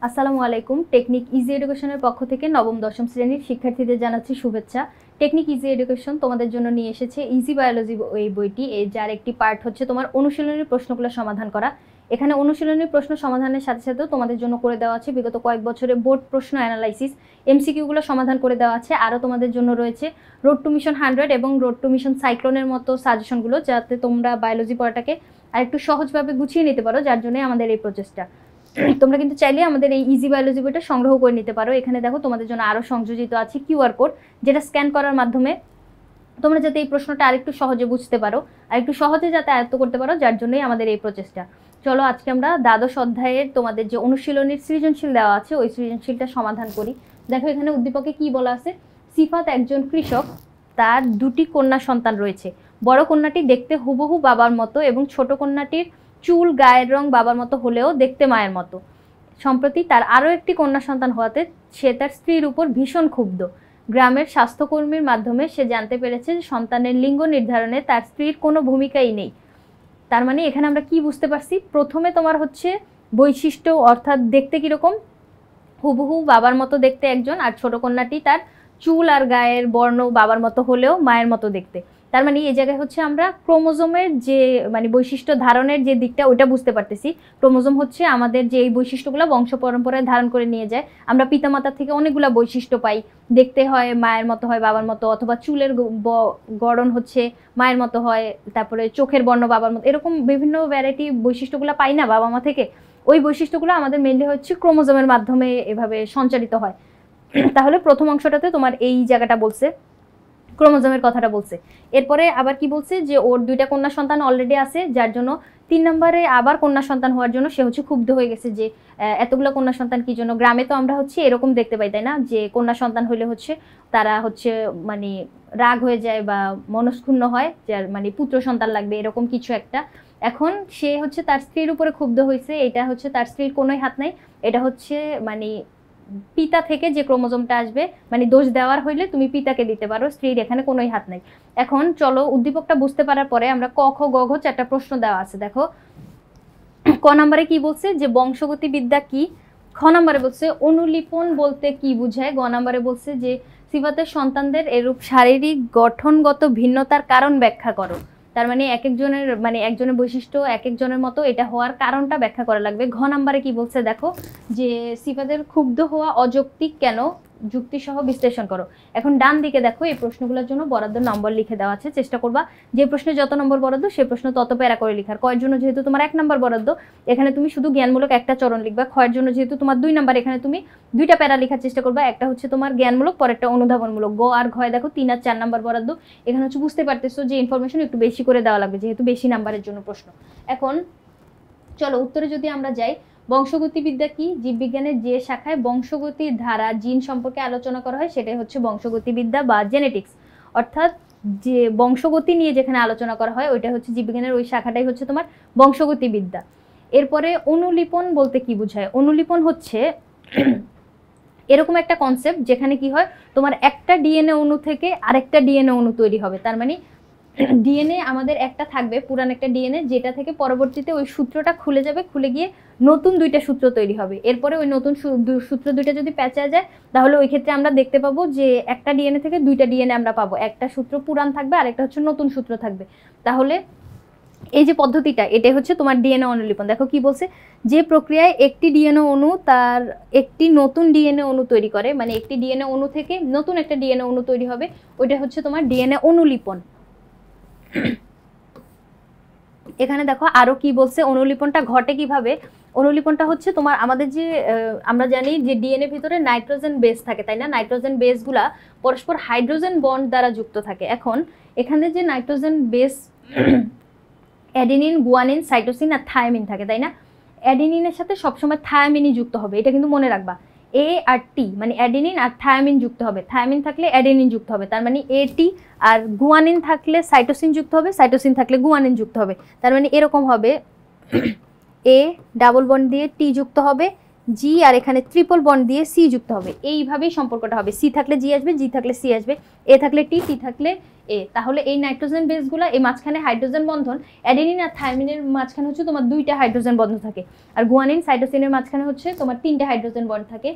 আসসালামু আলাইকুম। Technique easy এডুকেশনের পক্ষ থেকে নবম দশম শ্রেণীর শিক্ষার্থীদের জানাচ্ছি শুভেচ্ছা। টেকনিক ইজি এডুকেশন তোমাদের জন্য নিয়ে এসেছে ইজি বায়োলজি এই বইটি, যার একটি পার্ট হচ্ছে তোমার অনুশীলনী প্রশ্নগুলো সমাধান করা। এখানে অনুশীলনী প্রশ্ন সমাধানের সাথে সাথেও তোমাদের জন্য করে দেওয়া আছে বিগত কয়েক বছরে বোর্ড প্রশ্ন অ্যানালাইসিস, এমসিকিউগুলো সমাধান করে দেওয়া আছে। আরও তোমাদের জন্য রয়েছে রোড টু মিশন 100 এবং রোড টু মিশন সাইক্লোনের মতো সাজেশনগুলো, যাতে তোমরা বায়োলজি পড়াটাকে আরেকটু সহজভাবে গুছিয়ে নিতে পারো, যার জন্য আমাদের এই প্রচেষ্টা। তোমরা কিন্তু চাইলে আমাদের এই ইজি বায়োলজি বইটা সংগ্রহ করে নিতে পারো। এখানে দেখো তোমাদের জন্য আরও সংযোজিত আছে কিউআর কোড, যেটা স্ক্যান করার মাধ্যমে তোমরা যাতে এই প্রশ্নটা আরেকটু সহজে বুঝতে পারো, আরেকটু সহজে যাতে আয়ত্ত করতে পারো, যার জন্যই আমাদের এই প্রচেষ্টা। চলো আজকে আমরা দ্বাদশ অধ্যায়ের তোমাদের যে অনুশীলনীর সৃজনশীল দেওয়া আছে ওই সৃজনশীলটা সমাধান করি। দেখো এখানে উদ্দীপকে কি বলা আছে, সিফাত একজন কৃষক, তার দুটি কন্যা সন্তান রয়েছে। বড় কন্যাটি দেখতে হুবহু বাবার মতো এবং ছোট কন্যাটির চুল গায়ের রং বাবার মতো হলেও দেখতে মায়ের মতো। সম্প্রতি তার আরও একটি কন্যা সন্তান হওয়াতে সে তার স্ত্রীর উপর ভীষণ ক্ষুব্ধ। গ্রামের স্বাস্থ্যকর্মীর মাধ্যমে সে জানতে পেরেছে যে সন্তানের লিঙ্গ নির্ধারণে তার স্ত্রীর কোনো ভূমিকাই নেই। তার মানে এখানে আমরা কি বুঝতে পারছি, প্রথমে তোমার হচ্ছে বৈশিষ্ট্য, অর্থাৎ দেখতে কীরকম, হুবহু বাবার মতো দেখতে একজন, আর ছোট কন্যাটি তার চুল আর গায়ের বর্ণ বাবার মতো হলেও মায়ের মতো দেখতে। তার মানে এই জায়গায় হচ্ছে আমরা ক্রোমোজোমের যে মানে বৈশিষ্ট্য ধারণের যে দিকটা ওইটা বুঝতে পারতেছি। ক্রোমোজোম হচ্ছে আমাদের যে এই বৈশিষ্ট্যগুলো বংশ পরম্পরায় ধারণ করে নিয়ে যায়। আমরা পিতামাতার থেকে অনেকগুলো বৈশিষ্ট্য পাই, দেখতে হয় মায়ের মতো হয় বাবার মতো, অথবা চুলের গড়ন হচ্ছে মায়ের মতো হয়, তারপরে চোখের বর্ণ বাবার মতো, এরকম বিভিন্ন ভ্যারাইটি বৈশিষ্ট্যগুলো পাই না বাবা মা থেকে। ওই বৈশিষ্ট্যগুলো আমাদের মেনলি হচ্ছে ক্রোমোজোমের মাধ্যমে এভাবে সঞ্চারিত হয়। তাহলে প্রথম অংশটাতে তোমার এই জায়গাটা বলছে, ক্রোমোজোমের কথাটা বলছে। এরপরে আবার কি বলছে যে ওর দুইটা কন্যা সন্তান অলরেডি আছে, যার জন্য 3 নম্বরে আবার কন্যা সন্তান হওয়ার জন্য সে হচ্ছে ক্ষুব্ধ হয়ে গেছে যে এতগুলো কন্যা সন্তান কি জন্য। গ্রামে তো আমরা হচ্ছে এরকম দেখতে পাই তাই না, যে কন্যা সন্তান হলে হচ্ছে তারা হচ্ছে মানে রাগ হয়ে যায় বা মনস্ক্ষুণ্ণ হয়, যার মানে পুত্র সন্তান লাগবে এরকম কিছু একটা। এখন সে হচ্ছে তার স্ত্রীর উপরে ক্ষুব্ধ হয়েছে, এটা হচ্ছে তার স্ত্রীর কোনোই হাত নাই, এটা হচ্ছে মানে পিতা থেকে যে ক্রোমোজোমটা আসবে, মানে দোষ দেওয়ার হইলে তুমি পিতাকে দিতে পারো, স্ত্রীর এখানে কোনোই হাত নাই। এখন চলো উদ্দীপকটা বুঝতে পারার পরে আমরা ক খ গ ঘ 4টা প্রশ্ন দেওয়া আছে। দেখো ক নম্বরে কি বলছে যে বংশগতিবিদ্যা কি, খ নম্বরে বলছে অনুলিপন বলতে কি বুঝায়, গ নম্বরে বলছে যে সিফাতের সন্তানদের এরূপ শারীরিক গঠনগত ভিন্নতার কারণ ব্যাখ্যা করো। তার মানে এক একজনের মানে একজনের বৈশিষ্ট্য এক একজনের মতো, এটা হওয়ার কারণটা ব্যাখ্যা করা লাগবে। ঘ নম্বরে কি বলছে দেখো যে সিফাতের ক্ষুব্ধ হওয়া অযৌক্তিক কেন, যুক্তি সহ বিশ্লেষণ করো। এখন ডান দিকে দেখো এই প্রশ্নগুলোর জন্য বরাদ্দ নম্বর লিখে দেওয়া আছে। চেষ্টা করবা যে প্রশ্নে যত নম্বর বরাদ্দ সেই প্রশ্ন তত প্যারা করে লিখার। কয়ের জন্য যেহেতু তোমার 1 নম্বর বরাদ্দ, এখানে তুমি শুধু জ্ঞানমূলক একটা চরণ লিখবা। খয়ের জন্য যেহেতু তোমার 2 নম্বর, এখানে তুমি 2টা প্যারা লেখার চেষ্টা করবা, একটা হচ্ছে তোমার জ্ঞানমূলক, পরেরটা অনুধাবনমূলক। গ আর ঘয় দেখো 3 আর 4 নম্বর বরাদ্দ। এখানে হচ্ছে বুঝতে পারতেছো যে ইনফরমেশন একটু বেশি করে দেওয়া লাগবে যেহেতু বেশি নাম্বারের জন্য প্রশ্ন। এখন চলো উত্তরে যদি আমরা যাই, বংশগতিবিদ্যা কি, জীববিজ্ঞানের যে শাখায় বংশগতির ধারা জিন সম্পর্কে আলোচনা করা হয় সেটাই হচ্ছে বংশগতিবিদ্যা বা জেনেটিক্স। অর্থাৎ যে বংশগতি নিয়ে যেখানে আলোচনা করা হয় ওইটা হচ্ছে জীববিজ্ঞানের ওই শাখাটাই হচ্ছে তোমার বংশগতিবিদ্যা। এরপরে অনুলিপন বলতে কি বোঝায়, অনুলিপন হচ্ছে এরকম একটা কনসেপ্ট যেখানে কি হয় তোমার একটা ডিএনএ অণু থেকে আরেকটা ডিএনএ অণু তৈরি হবে। তার মানে ডিএনএ আমাদের একটা থাকবে, পুরান একটা ডিএনএ, যেটা থেকে পরবর্তীতে ওই সূত্রটা খুলে যাবে, খুলে গিয়ে নতুন 2টা সূত্র তৈরি হবে। এরপরে ওই নতুন সূত্র 2টা যদি প্যাঁচা যায় তাহলে ওই ক্ষেত্রে আমরা দেখতে পাবো যে একটা ডিএনএ থেকে 2টা ডিএনএ আমরা পাবো, একটা সূত্র পুরান থাকবে আর একটা হচ্ছে নতুন সূত্র থাকবে। তাহলে এই যে পদ্ধতিটা এটাই হচ্ছে তোমার ডিএনএ অনুলিপন। দেখো কি বলছে, যে প্রক্রিয়ায় একটি ডিএনএ অণু তার একটি নতুন ডিএনএ অণু তৈরি করে, মানে একটি ডিএনএ অণু থেকে নতুন একটা ডিএনএ অণু তৈরি হবে, ওইটা হচ্ছে তোমার ডিএনএ অনুলিপন। এখানে দেখো আরো কি বলছে, অনুলিপনটা ঘটে কিভাবে। অনুলিপনটা হচ্ছে তোমার আমাদের যে আমরা জানি যে ডিএনএ ভিতরে নাইট্রোজেন বেস থাকে তাই না, নাইট্রোজেন বেসগুলা পরস্পর হাইড্রোজেন বন্ড দ্বারা যুক্ত থাকে। এখন এখানে যে nitrogen base adenine, guanine, cytosine আর থায়ামিন থাকে তাই না, অ্যাডেনিনের সাথে সবসময় থায়ামিনই যুক্ত হবে, এটা কিন্তু মনে রাখবা। এ আর টি মানে অ্যাডেনিন আর থায়ামিন যুক্ত হবে, থায়ামিন থাকলে অ্যাডেনিন যুক্ত হবে, তার মানে এটি, আর গুয়ানিন থাকলে সাইটোসিন যুক্ত হবে, সাইটোসিন থাকলে গুয়ানিন যুক্ত হবে। তার মানে এরকম হবে, এ ডাবল বন্ড দিয়ে টি যুক্ত হবে, জি আর এখানে ট্রিপল বন্ড দিয়ে সি যুক্ত হবে, এইভাবেই সম্পর্কটা হবে। সি থাকলে জি আসবে, জি থাকলে সি আসবে, এ থাকলে টি, টি থাকলে এ। তাহলে এই নাইট্রোজেন বেসগুলো, এই মাঝখানে হাইড্রোজেন বন্ধন, অ্যাডেনিন আর থাইমিনের মাঝখানে হচ্ছে তোমার 2টা হাইড্রোজেন বন্ধন থাকে, আর গুয়ানিন সাইটোসিনের মাঝখানে হচ্ছে তোমার 3টে হাইড্রোজেন বন্ড থাকে।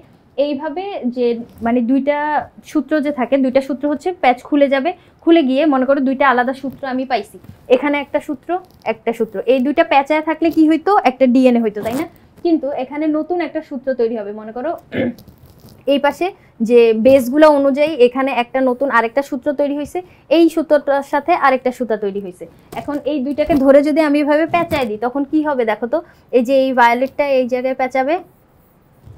এইভাবে যে মানে 2টা সূত্র যে থাকে, 2টা সূত্র হচ্ছে প্যাচ খুলে যাবে, খুলে গিয়ে মনে করো 2টা আলাদা সূত্র আমি পাইছি, এখানে একটা সূত্র একটা সূত্র, এই 2টা প্যাচায় থাকলে কি হইতো, একটা ডিএনএ হইতো, তাই না? কিন্তু এখানে নতুন একটা সূত্র তৈরি হবে, মনে করো এই পাশে যে বেসগুলো অনুযায়ী এখানে একটা নতুন আরেকটা সূত্র তৈরি হয়েছে, এই সূত্রটার সাথে আরেকটা সূত্র তৈরি হয়েছে। এখন এই 2টাকে ধরে যদি আমি এভাবে প্যাঁচাই দিই তখন কি হবে দেখো তো, এই যে এই ভায়োলেটটা এই জায়গায় প্যাঁচাবে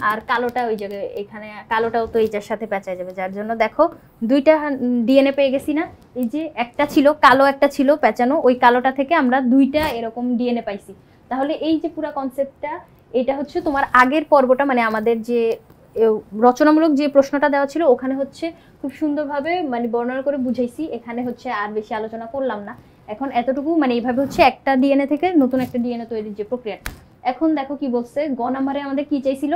আর কালোটা ওই জায়গায়, এখানে কালোটাও তো এইটার সাথে প্যাঁচায় যাবে, যার জন্য দেখো 2টা ডিএনএ পেয়ে গেছি না। এই যে একটা ছিল কালো, একটা ছিল প্যাঁচানো, ওই কালোটা থেকে আমরা 2টা এরকম ডিএনএ পাইছি। তাহলে এই যে পুরো কনসেপ্টটা, এটা হচ্ছে তোমার আগের পর্বটা, মানে আমাদের যে রচনামূলক যে প্রশ্নটা দেওয়া ছিল ওখানে হচ্ছে খুব সুন্দরভাবে মানে বর্ণনা করে বুঝাইছি, এখানে হচ্ছে আর বেশি আলোচনা করলাম না। এখন এতটুকু মানে এইভাবে হচ্ছে একটা ডিএনএ থেকে নতুন একটা ডিএনএ তৈরির যে প্রক্রিয়া। এখন দেখো কি বলছে, গ নাম্বারে আমাদের কি চাইছিল,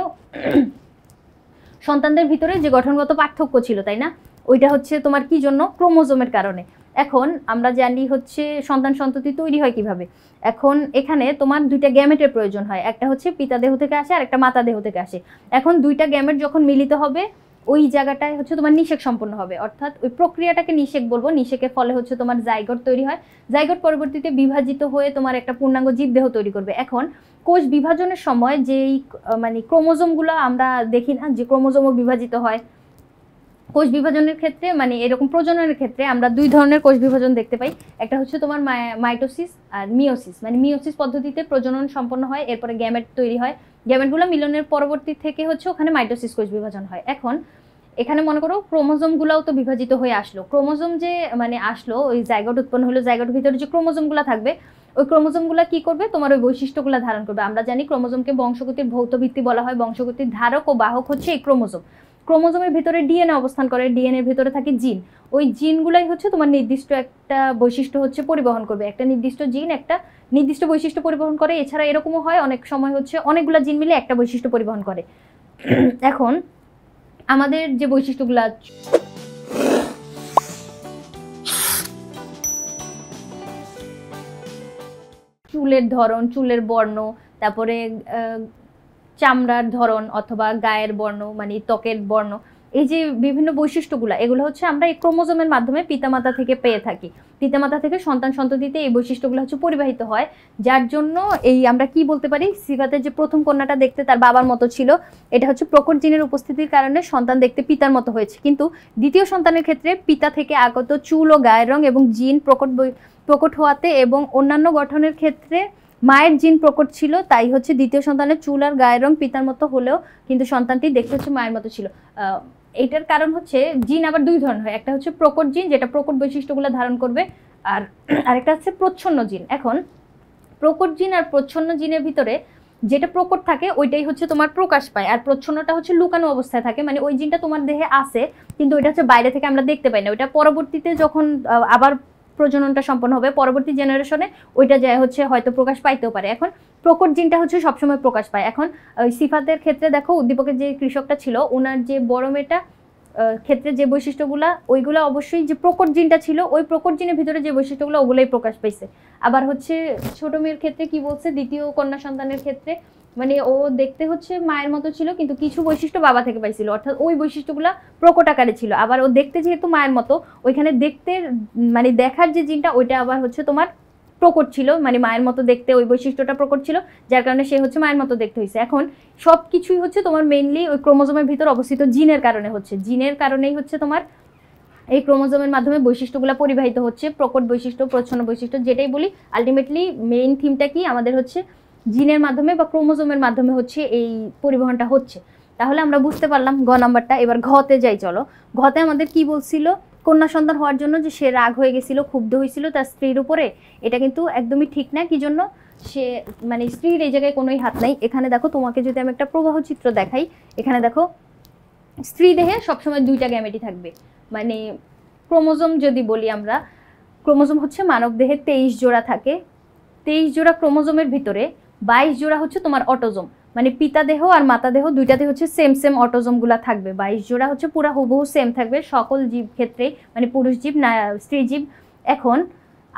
সন্তানদের ভিতরে যে গঠনগত পার্থক্য ছিল, তাই না? ওইটা হচ্ছে তোমার কি জন্য, ক্রোমোজোমের কারণে। এখন আমরা জানি হচ্ছে সন্তান সন্ততি তৈরি হয় কিভাবে। এখন এখানে তোমার 2টা গ্যামেটের প্রয়োজন হয়, একটা হচ্ছে পিতা দেহ থেকে আসে আর একটা মাতা দেহ থেকে আসে। এখন 2টা গ্যামেট যখন মিলিত হবে ওই জায়গাটায় হচ্ছে তোমার নিষেক সম্পন্ন হবে, অর্থাৎ ওই প্রক্রিয়াটাকে নিষেক বলবো। নিষেকের ফলে হচ্ছে তোমার জাইগোট তৈরি হয়, জাইগোট পরবর্তীতে বিভাজিত হয়ে তোমার একটা পূর্ণাঙ্গ জীবদেহ তৈরি করবে। এখন কোষ বিভাজনের সময় যেই মানে ক্রোমোজোমগুলো আমরা দেখি না, যে ক্রোমোজোমও বিভাজিত হয়, কোষ বিভাজনের ক্ষেত্রে মানে এরকম প্রজননের ক্ষেত্রে আমরা 2 ধরনের কোষ বিভাজন দেখতে পাই। একটা হচ্ছে তোমার মাইটোসিস আর মিওসিস, মানে মিওসিস পদ্ধতিতে প্রজনন সম্পন্ন হয়, এরপরে গ্যামেট তৈরি হয়, গ্যামেটগুলো মিলনের পরবর্তী থেকে হচ্ছে ওখানে মাইটোসিস কোষ বিভাজন হয়। এখন এখানে মনে করো ক্রোমোজোমগুলোও তো বিভাজিত হয়ে আসলো, ক্রোমোজোম যে মানে আসলো, ওই জাইগোট উৎপন্ন হলো, জাইগোটের ভিতরে যে ক্রোমোজোমগুলো থাকবে ওই ক্রোমোজোমগুলো কি করবে, তোমার ওই বৈশিষ্ট্যগুলো ধারণ করবে। আমরা জানি ক্রোমোজোমকে বংশগতির ভৌত ভিত্তি বলা হয়, বংশগতির ধারক ও বাহক হচ্ছে এই ক্রোমোজোম। ক্রোমোজোমের ভিতরে ডিএনএ অবস্থান করে, ডিএনএর ভিতরে থাকে জিন, ওই জিনগুলাই হচ্ছে তোমার নির্দিষ্ট একটা বৈশিষ্ট্য হচ্ছে পরিবহন করবে, একটা নির্দিষ্ট জিন একটা নির্দিষ্ট বৈশিষ্ট্য পরিবহন করে। এছাড়া এরকমও হয় অনেক সময় হচ্ছে অনেকগুলো জিন মিলে একটা বৈশিষ্ট্য পরিবহন করে। এখন আমাদের যে বৈশিষ্ট্যগুলো, চুলের ধরন, চুলের বর্ণ, তারপরে চামড়ার ধরন অথবা গায়ের বর্ণ মানে ত্বকের বর্ণ, এই যে বিভিন্ন বৈশিষ্ট্যগুলো, এগুলো হচ্ছে আমরা এই ক্রোমোজোমের মাধ্যমে পিতামাতা থেকে পেয়ে থাকি। পিতামাতা থেকে সন্তান সন্ততিতে এই বৈশিষ্ট্যগুলো হচ্ছে পরিবাহিত হয়, যার জন্য এই আমরা কি বলতে পারি, সিফাতের যে প্রথম কন্যাটা দেখতে তার বাবার মতো ছিল, এটা হচ্ছে প্রকট জিনের উপস্থিতির কারণে সন্তান দেখতে পিতার মতো হয়েছে। কিন্তু দ্বিতীয় সন্তানের ক্ষেত্রে পিতা থেকে আগত চুল ও গায়ের রং এবং জিন প্রকট হওয়াতে এবং অন্যান্য গঠনের ক্ষেত্রে মায়ের জিন প্রকট ছিল, তাই হচ্ছে দ্বিতীয় সন্তানের চুল আর গায়ের রং পিতার মতো হলেও কিন্তু সন্তানটি দেখতে হচ্ছে মায়ের মতো ছিল। এটার কারণ হচ্ছে জিন আবার 2 ধরনের হয়, একটা হচ্ছে প্রকট জিন যেটা প্রকট বৈশিষ্ট্যগুলো ধারণ করবে, আর আরেকটা হচ্ছে প্রচ্ছন্ন জিন। এখন প্রকট জিন আর প্রচ্ছন্ন জিনের ভিতরে যেটা প্রকট থাকে ওইটাই হচ্ছে তোমার প্রকাশ পায়, আর প্রচ্ছন্নটা হচ্ছে লুকানো অবস্থায় থাকে, মানে ওই জিনটা তোমার দেহে আছে কিন্তু ওইটা হচ্ছে বাইরে থেকে আমরা দেখতে পাই না, ওইটা পরবর্তীতে যখন আবার প্রজননটা সম্পন্ন হবে পরবর্তী জেনারেশনে ওইটা যায় হচ্ছে হয়তো প্রকাশ পাইতেও পারে। এখন প্রকট জিনটা হচ্ছে সবসময় প্রকাশ পায়। এখন ওই সিফাতের ক্ষেত্রে দেখো উদ্দীপকের যে কৃষকটা ছিল ওনার যে বড় মেয়েটা ক্ষেত্রে যে বৈশিষ্ট্যগুলো ওইগুলো অবশ্যই যে প্রকট জিনটা ছিল ওই প্রকট জিনের ভিতরে যে বৈশিষ্ট্যগুলো ওগুলোই প্রকাশ পাইছে। আবার হচ্ছে ছোট মেয়ের ক্ষেত্রে কি বলছে, দ্বিতীয় কন্যা সন্তানের ক্ষেত্রে মানে ও দেখতে হচ্ছে মায়ের মতো ছিল কিন্তু কিছু বৈশিষ্ট্য বাবা থেকে পাইছিল, অর্থাৎ ওই বৈশিষ্ট্যগুলো প্রকট আকারে ছিল। আবার ও দেখতে যেহেতু মায়ের মতো ওইখানে দেখতে মানে দেখার যে জিনটা ওইটা আবার হচ্ছে তোমার প্রকট ছিল, মানে মায়ের মতো দেখতে ওই বৈশিষ্ট্যটা প্রকট ছিল, যার কারণে সে হচ্ছে মায়ের মতো দেখতে হয়েছে। এখন সব কিছুই হচ্ছে তোমার মেইনলি ওই ক্রোমোজোমের ভিতর অবস্থিত জিনের কারণে হচ্ছে, জিনের কারণেই হচ্ছে তোমার এই ক্রোমোজোমের মাধ্যমে বৈশিষ্ট্যগুলো পরিবাহিত হচ্ছে, প্রকট বৈশিষ্ট্য প্রচ্ছন্ন বৈশিষ্ট্য যেটাই বলি আলটিমেটলি মেইন থিমটা কি আমাদের হচ্ছে জিনের মাধ্যমে বা ক্রোমোজোমের মাধ্যমে হচ্ছে এই পরিবহনটা হচ্ছে। তাহলে আমরা বুঝতে পারলাম গ নাম্বারটা। এবার ঘতে যাই চলো। ঘতে আমাদের কি বলছিল, কন্যা সন্তান হওয়ার জন্য যে সে রাগ হয়ে গেছিল, ক্ষুব্ধ হয়েছিল তার স্ত্রীর উপরে, এটা কিন্তু একদমই ঠিক না। কি জন্য, সে মানে স্ত্রীর এই জায়গায় কোনোই হাত নাই। এখানে দেখো তোমাকে যদি আমি একটা প্রবাহ চিত্র দেখাই, এখানে দেখো স্ত্রী দেহে সবসময় 2টা গ্যামেটই থাকবে, মানে ক্রোমোজোম যদি বলি আমরা, ক্রোমোজোম হচ্ছে মানব দেহে 23 জোড়া থাকে, 23 জোড়া ক্রোমোজোমের ভিতরে 22 জোড়া হচ্ছে তোমার অটোজোম, মানে পিতা দেহ আর মাতা দেহ দুইটাতে হচ্ছে সেম সেম অটোজোমগুলা থাকবে, 22 জোড়া হচ্ছে পুরা হুবহু সেম থাকবে সকল জীব ক্ষেত্রেই, মানে পুরুষ জীব না স্ত্রী জীব। এখন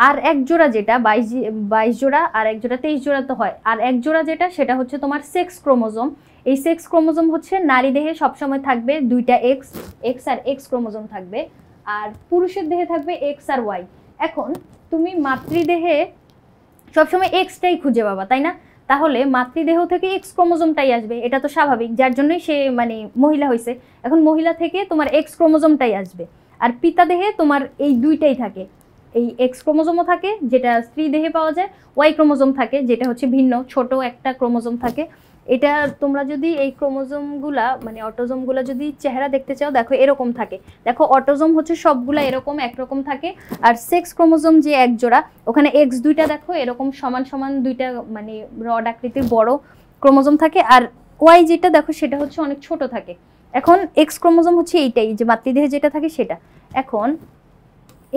আর এক জোড়া যেটা 22 জোড়া আর এক জোড়া 23 জোড়া তো হয়, আর এক জোড়া যেটা সেটা হচ্ছে তোমার সেক্স ক্রোমোজোম। এই সেক্স ক্রোমোজোম হচ্ছে নারী দেহে সবসময় থাকবে দুইটা এক্স, এক্স আর এক্স ক্রোমোজোম থাকবে, আর পুরুষের দেহে থাকবে এক্স আর ওয়াই। এখন তুমি মাতৃদেহে সবসময় এক্সটাই খুঁজে পাবা, তাই না? তাহলে মাতৃদেহ থেকে এক্স ক্রোমোজোমটাই আসবে, এটা তো স্বাভাবিক, যার জন্যই সে মানে মহিলা হয়েছে। এখন মহিলা থেকে তোমার এক্স ক্রোমোজোমটাই আসবে, আর পিতা দেহে তোমার এই দুইটাই থাকে, এই এক্স ক্রোমোজোমও থাকে যেটা স্ত্রী দেহে পাওয়া যায়, ওয়াই ক্রোমোজোম থাকে যেটা হচ্ছে ভিন্ন ছোট একটা ক্রোমোজোম থাকে। এটা তোমরা যদি এই ক্রোমোজোমগুলা মানে অটোজোমগুলা যদি চেহারা দেখতে চাও দেখো এরকম থাকে। দেখো অটোজোম হচ্ছে সবগুলা এরকম একরকম থাকে, আর সেক্স ক্রোমোজোম যে এক জোড়া ওখানে এক্স দুইটা দেখো এরকম সমান সমান দুইটা মানে রড আকৃতির বড় ক্রোমোজোম থাকে, আর ওয়াই যেটা দেখো সেটা হচ্ছে অনেক ছোট থাকে। এখন এক্স ক্রোমোজোম হচ্ছে এইটাই যে মাতৃদেহে যেটা থাকে সেটা। এখন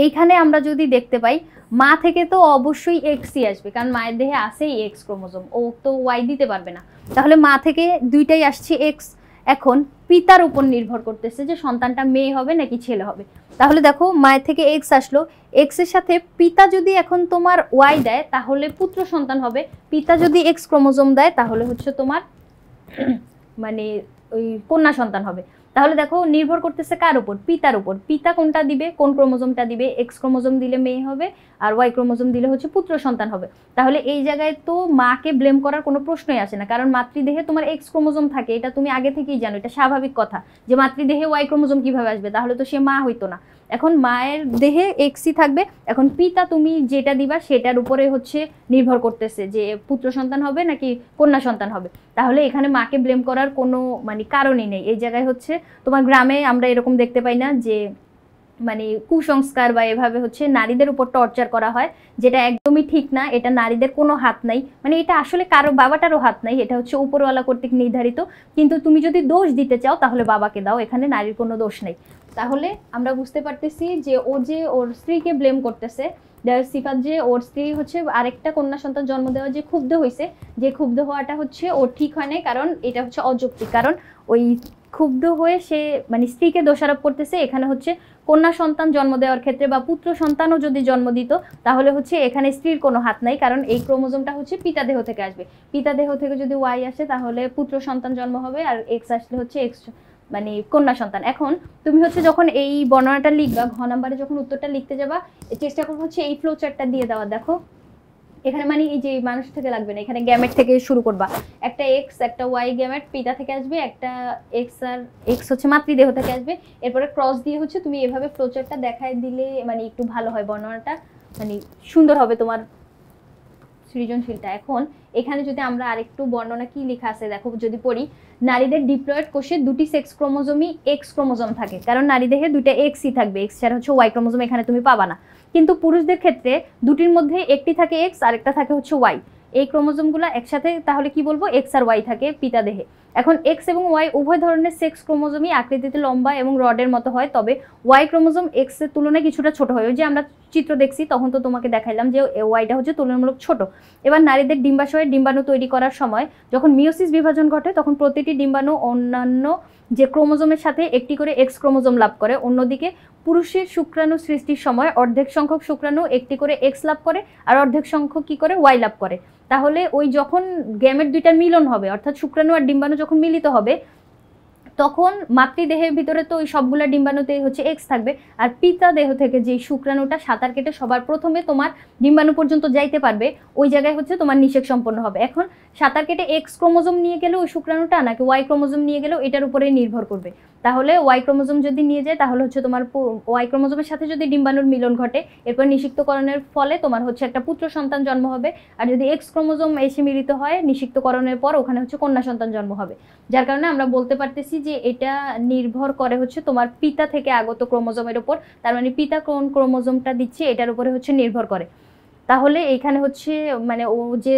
এইখানে আমরা যদি দেখতে পাই মা থেকে তো অবশ্যই এক্সই আসবে, কারণ মায়ের দেহে আসেই এক্স ক্রোমোজোম, ও তো ওয়াই দিতে পারবে না, তাহলে মা থেকে দুইটাই আসছে এক্স। এখন পিতার উপর নির্ভর করতেছে যে সন্তানটা মেয়ে হবে নাকি ছেলে হবে। তাহলে দেখো মায়ের থেকে এক্স আসলো, এক্স এর সাথে পিতা যদি এখন তোমার ওয়াই দেয় তাহলে পুত্র সন্তান হবে, পিতা যদি এক্স ক্রোমোজোম দেয় তাহলে হচ্ছে তোমার মানে ওই কন্যা সন্তান হবে। তাহলে দেখো নির্ভর করতেছে কার উপর? পিতার উপর। পিতা কোনটা দিবে, কোন ক্রোমোজোমটা দিবে, এক্স ক্রোমোজোম দিলে মেয়ে হবে আর ওয়াই ক্রোমোজোম দিলে হচ্ছে পুত্র সন্তান হবে। তাহলে এই জায়গায় তো মাকে ব্লেম করার কোনো প্রশ্নই আসে না, কারণ মাতৃদেহে তোমার এক্স ক্রোমোজোম থাকে, এটা তুমি আগে থেকেই জানো, এটা স্বাভাবিক কথা যে মাতৃদেহে ওয়াই ক্রোমোজোম কিভাবে আসবে, তাহলে তো সে মা হইতো না। এখন মায়ের দেহে এক্সই থাকবে, এখন পিতা তুমি যেটা দিবা সেটার উপরে হচ্ছে নির্ভর করতেছে যে পুত্র সন্তান হবে নাকি কন্যা সন্তান হবে। তাহলে এখানে মাকে ব্লেম করার কোনো মানে কারণই নেই। এই জায়গায় হচ্ছে তোমার গ্রামে আমরা এরকম দেখতে পাই না যে মানে কুসংস্কার বা এভাবে হচ্ছে নারীদের উপর টর্চার করা হয়, যেটা একদমই ঠিক না, এটা নারীদের কোনো হাত নাই, মানে এটা আসলে কারো বাবাটারও হাত নাই, এটা হচ্ছে উপরওয়ালা কর্তৃক নির্ধারিত। কিন্তু তুমি যদি দোষ দিতে চাও তাহলে বাবাকে দাও, এখানে নারীর কোনো দোষ নেই। তাহলে আমরা বুঝতে পারতেছি যে ও যে ওর স্ত্রীকে ব্লেম করতেছে, সিফাত যে ওর স্ত্রী হচ্ছে আরেকটা কন্যা সন্তান জন্ম দেওয়া যে ক্ষুব্ধ হয়েছে, যে ক্ষুব্ধ হওয়াটা হচ্ছে ওর ঠিক হয় নাই, কারণ এটা হচ্ছে অযৌক্তিক, কারণ ওই ক্ষুব্ধ হয়ে সে মানে স্ত্রীকে দোষারোপ করতেছে। এখানে হচ্ছে কন্যা সন্তান জন্ম দেওয়ার ক্ষেত্রে বা পুত্র সন্তানও যদি জন্ম দিত তাহলে হচ্ছে এখানে স্ত্রীর কোনো হাত নাই, কারণ এই ক্রোমোজোমটা হচ্ছে পিতা দেহ থেকে আসবে। পিতা দেহ থেকে যদি ওয়াই আসে তাহলে পুত্র সন্তান জন্ম হবে, আর এক্স আসলে হচ্ছে এক্স মানে কন্যা সন্তান। এখন তুমি হচ্ছে যখন এই বর্ণনাটা লিখবা, ঘ নাম্বারে যখন উত্তরটা লিখতে যাবা চেষ্টা করবো হচ্ছে এই ফ্লো চার্টটা দিয়ে দেওয়া। দেখো এখানে মানে এই যে মানুষ থেকে লাগবে না, এখানে গ্যামেট থেকে শুরু করবা, একটা এক্স একটা ওয়াই গ্যামেট পিতা থেকে আসবে, একটা এক্স আর এক্স হচ্ছে মাতৃদেহ থেকে আসবে, এরপরে ক্রস দিয়ে হচ্ছে তুমি এভাবে ফ্লোচার্টটা দেখায় দিলে মানে একটু ভালো হয়, বর্ণনাটা মানে সুন্দর হবে তোমার সৃজনশীলটা। এখন এখানে যদি আমরা আরেকটু বর্ণনা কি লেখা আছে দেখো, যদি পড়ি, নারীদের ডিপ্লয়েড কোষে দুটি সেক্স ক্রোমোজোমই এক্স ক্রোমোজোম থাকে, কারণ নারী দেহে দুইটা এক্সই থাকবে, এক্স ছাড়া হচ্ছে ওয়াই ক্রোমোজোম এখানে তুমি পাবা না। কিন্তু পুরুষদের ক্ষেত্রে দুটির মধ্যে একটি থাকে এক্স আর একটা থাকে হচ্ছে ওয়াই, এই ক্রোমোজোমগুলো একসাথে তাহলে কি বলবো এক্স আর ওয়াই থাকে পিতা দেহে। এখন এক্স এবং ওয়াই উভয় ধরনের সেক্স ক্রোমোজোমই আকৃতিতে লম্বা এবং রডের মতো হয়, তবে ওয়াই ক্রোমোজোম এক্স এর তুলনায় কিছুটা ছোট হয়। ওই যে আমরা চিত্র দেখছি তখন তো তোমাকে দেখাইলাম যে ওয়াইটা হচ্ছে তুলনামূলক ছোট। এবার নারীদের ডিম্বাশয়ে ডিম্বাণু তৈরি করার সময় যখন মিওসিস বিভাজন ঘটে তখন প্রতিটি ডিম্বাণু অন্যান্য যে ক্রোমোজোমের সাথে একটি করে এক্স ক্রোমোজোম লাভ করে। অন্যদিকে পুরুষের শুক্রাণু সৃষ্টির সময় অর্ধেক সংখ্যক শুক্রাণু একটি করে এক্স লাভ করে আর অর্ধেক সংখ্যক কি করে ওয়াই লাভ করে। তাহলে ওই যখন গ্যামেট দুইটার মিলন হবে অর্থাৎ শুক্রাণু আর ডিম্বাণু যখন মিলিত হবে তখন মাতৃদেহের ভিতরে তো ওই সবগুলা ডিম্বাণুতে হচ্ছে এক্স থাকবে, আর পিতা দেহ থেকে যে শুক্রাণুটা সাঁতার কেটে সবার প্রথমে তোমার ডিম্বাণু পর্যন্ত যাইতে পারবে ওই জায়গায় হচ্ছে তোমার নিষেক সম্পন্ন হবে। এখন সাঁতার কেটে এক্স ক্রোমোজোম নিয়ে গেলে ওই শুক্রাণুটা নাকি ওয়াই ক্রোমোজোম নিয়ে গেলেও এটার উপরে নির্ভর করবে। তাহলে ওয়াই ক্রোমোজোম যদি নিয়ে যায় তাহলে হচ্ছে তোমার ওয়াই ক্রোমোজোমের সাথে যদি ডিম্বাণুর মিলন ঘটে এরপর নিষিক্তকরণের ফলে তোমার হচ্ছে একটা পুত্র সন্তান জন্ম হবে, আর যদি এক্স ক্রোমোজোম এসে মিলিত হয় নিষিক্তকরণের পর ওখানে হচ্ছে কন্যা সন্তান জন্ম হবে। যার কারণে আমরা বলতে পারতেছি যে এটা নির্ভর করে হচ্ছে তোমার পিতা থেকে আগত ক্রোমোজোমের উপর, তার মানে পিতা কোন ক্রোমোজোমটা দিচ্ছে এটার উপরে হচ্ছে নির্ভর করে। তাহলে এইখানে হচ্ছে মানে ও যে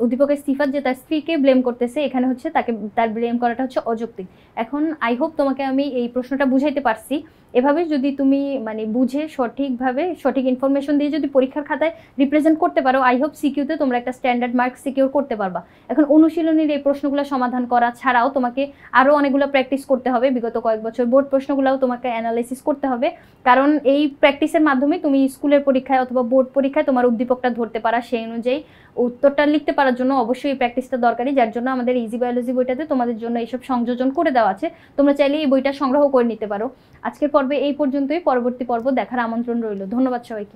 উদ্দীপকের সিফাত যে তার স্ত্রীকে ব্লেম করতেছে এখানে হচ্ছে তাকে তার ব্লেম করাটা হচ্ছে অযৌক্তিক। এখন আই হোপ তোমাকে আমি এই প্রশ্নটা বুঝাইতে পারছি এভাবে যদি তুমি মানে বুঝে সঠিকভাবে সঠিক ইনফরমেশন দিয়ে যদি পরীক্ষার খাতায় রিপ্রেজেন্ট করতে পারো, আই হোপ সিকিউতে তোমরা একটা স্ট্যান্ডার্ড মার্ক সিকিউর করতে পারবা। এখন অনুশীলনীর এই প্রশ্নগুলো সমাধান করা ছাড়াও তোমাকে আরও অনেকগুলো প্র্যাকটিস করতে হবে, বিগত কয়েক বছর বোর্ড প্রশ্নগুলোও তোমাকে অ্যানালাইসিস করতে হবে, কারণ এই প্র্যাকটিসের মাধ্যমে তুমি স্কুলের পরীক্ষায় অথবা বোর্ড পরীক্ষায় তোমার উদ্দীপকটা ধরতে পারা, সেই অনুযায়ী উত্তরটা লিখতে পারার জন্য অবশ্যই এই প্র্যাকটিসটা দরকারি, যার জন্য আমাদের ইজি বায়োলজি বইটাতে তোমাদের জন্য এইসব সংযোজন করে দেওয়া আছে। তোমরা চাইলে এই বইটা সংগ্রহ করে নিতে পারো। আজকের পর্বে এই পর্যন্তই, পরবর্তী পর্ব দেখার আমন্ত্রণ রইল। ধন্যবাদ সবাইকে।